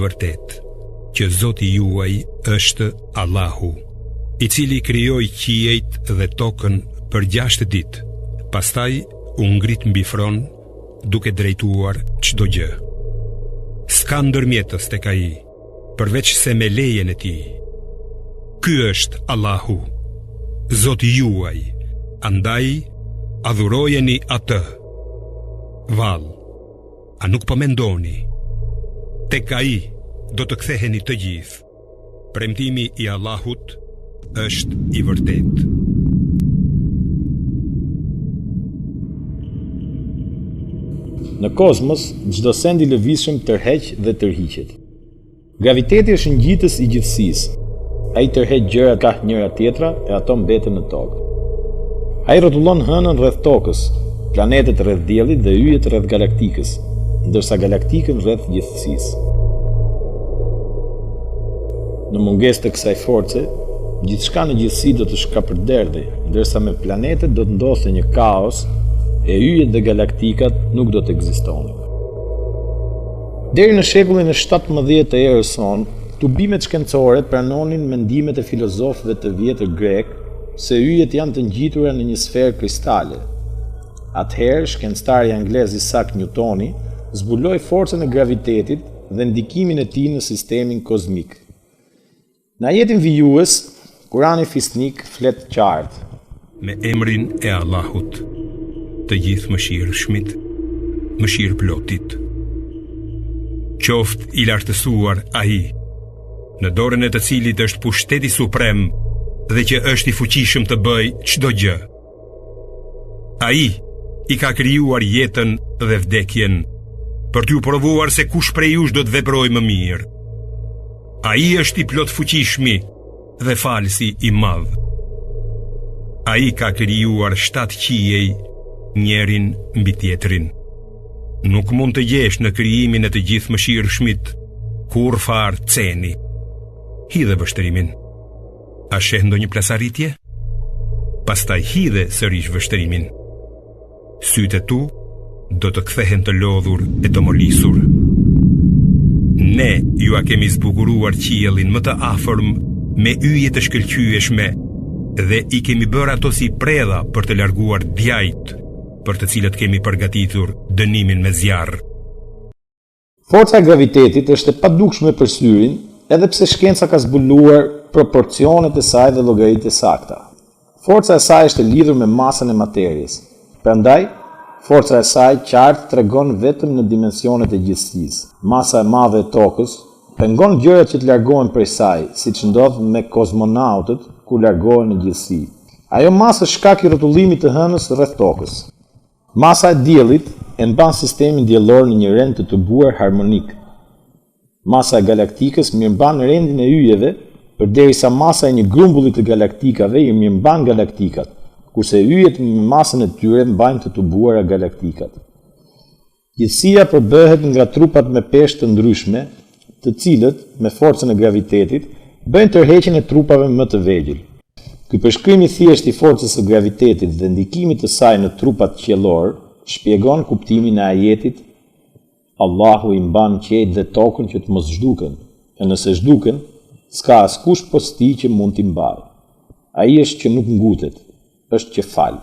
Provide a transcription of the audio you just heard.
vërtet që Zoti juaj është Allahu, i cili krijoi qiejt dhe tokën për 6 ditë, pastaj u ngrit mbi fron duke drejtuar çdo gjë. S'ka ndërmjetës tek ai, përveç se me lejen e tij. Ky është Allahu, Zoti juaj, andaj adhurojeni atë. Vallë, a nuk po mendoni? Tek ai do të ktheheni të gjithë. Premtimi i Allahut është i vërtetë. Në kozmos, çdo send i lëvizshëm tërheq dhe tërhiqet. Graviteti është ngjitës i gjithësisë. Ai tërheq gjërat ka njëra tjetra e ato mbeten në tokë. Ai rrotullon hënën rreth tokës, planetet rreth diellit dhe yjet rreth galaktikës, ndërsa galaktikën rreth gjithësisë. Në mungesë të kësaj force, gjithçka në gjithësi do të shkapërderdhej, ndërsa me planetet do të ndodhte një kaos e yjet dhe galaktikat nuk do të ekzistonin. Deri në shekullin e 17 të erës sonë, tubimet shkencore pranonin mendimet e filozofëve të vjetër grek se yjet janë të ngjitura në një sferë kristale. Atëherë, shkencëtari anglez Isaac Newtoni zbuloi forcën e gravitetit dhe ndikimin e tij në sistemin kozmik. Në ajetin vijues, Kurani fisnik flet qartë: Me emrin e Allahut, të gjithë mëshirshmit, mëshirëplotit. Qoft i lartësuar ai, në dorën e të cilit është pushteti suprem dhe që është i fuqishëm të bëjë çdo gjë. Ai i ka krijuar jetën dhe vdekjen për t'ju provuar se kush prej jush do të veprojë më mirë. Ai është i plot fuqishmi dhe falësi i madh. Ai ka krijuar 7 qiej, njërin mbi tjetrin. Nuk mund të gjesh në krijimin e të gjithë mëshirshmit kur far ceni. Hidhe vështrimin. A sheh ndonjë plasarritje? Pastaj hidhe sërish vështrimin. Sytë tu do të kthehen të lodhur e të molisur. Ne ju a kemi zbukuruar qiellin më të afërm me yje të shkëlqyeshme dhe i kemi bërë ato si predha për të larguar djajt, për të cilët kemi përgatitur dënimin me zjarr. Forca e gravitetit është e padukshme për syrin, edhe pse shkenca ka zbuluar proporcionet e saj dhe llogaritë e sakta. Forca e saj është e lidhur me masën e materjes. Prandaj, forca e saj qartë tregon vetëm në dimensionet e gjithësisë. Masa e madhe e tokës pengon gjërat që të largohen prej saj, siç ndodh me kozmonautët kur largohen në gjithësi. Ajo masë është shkak i rrotullimit të hënës rreth tokës. Masa e diellit e mban sistemin diellor në një rend të tubuar harmonik. Masa e galaktikës mirëmban rendin e yjeve, përderisa masa e një grumbulli të galaktikave i mirëmban galaktikat, kurse yjet me masën e tyre mbajnë të tubuara galaktikat. Gjithësia përbëhet nga trupat me peshë të ndryshme, të cilët, me forcën e gravitetit, bëjnë tërheqjen e trupave më të vegjël. Ky përshkrim i thjeshtë i forcës së gravitetit dhe ndikimit të saj në trupat qiellor shpjegon kuptimin e ajetit: Allahu i mban qiejt dhe tokën që të mos zhduken, e nëse zhduken, s'ka askush posti që mund t'i mbajë. Ai është që nuk ngutet, është që fal.